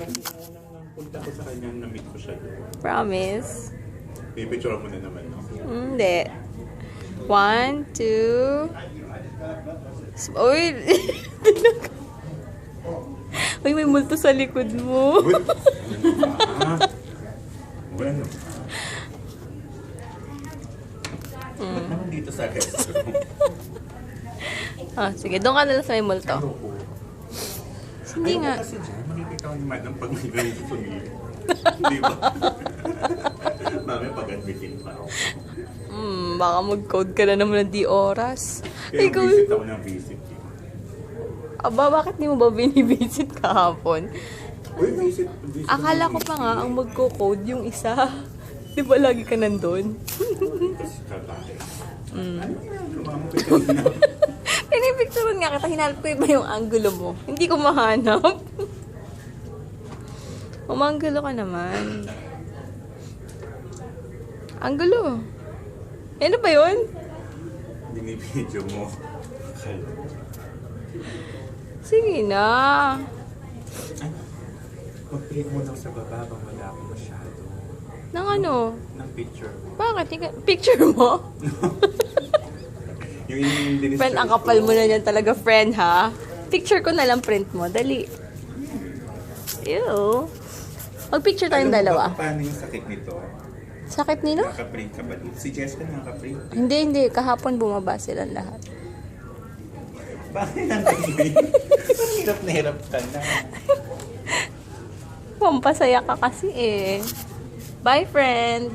Nung punta ko sa kanya, na-meet ko siya doon. Promise? Pipicture mo na naman ako. Hindi. 1, 2... Uy! Uy, may multo sa likod mo. Uy! Bueno. Ba't naman dito sa restaurant? Sige, doon ka na lang sa may multo. Hindi nga. Kasi dyan, makikita ko ni madam pag may ganito sumili. Di ba? Mami, pag-admitin pa ako. Baka mag-code ka na naman ng di oras. Kaya Ikaw, visit ako ng visit. aba, bakit di mo ba binivisit kahapon? Uy, visit. Akala ko pa nga ang magko-code yung isa. Di ba lagi ka nandun? Kasi trabaho. Ano ginagawa mo kay kanina? Pinipicturean nga kita, hinalap ko iba yung angulo mo. Hindi ko mahanap. Umanggulo ka naman. Angulo. Ano ba yun? Binibidyo mo. Sige na. Ay, mag-print mo daw sa baba bang wala ako masyado. Nang ano? Ng picture. Bakit? Picture mo? Yung dinis Friend, ang kapal mo na yan talaga, friend, ha? Picture ko na lang print mo. Dali. Ew. Mag-picture tayong dalawa. Paano yung sakit nito? Sakit nino? Nakaprint ka ba dito? Si Jessica nakaprint. Hindi. Kahapon bumaba silang lahat. Bakit nangyay? Parang hirap na hirap ka na. Pampasaya ka kasi eh. Bye, friend.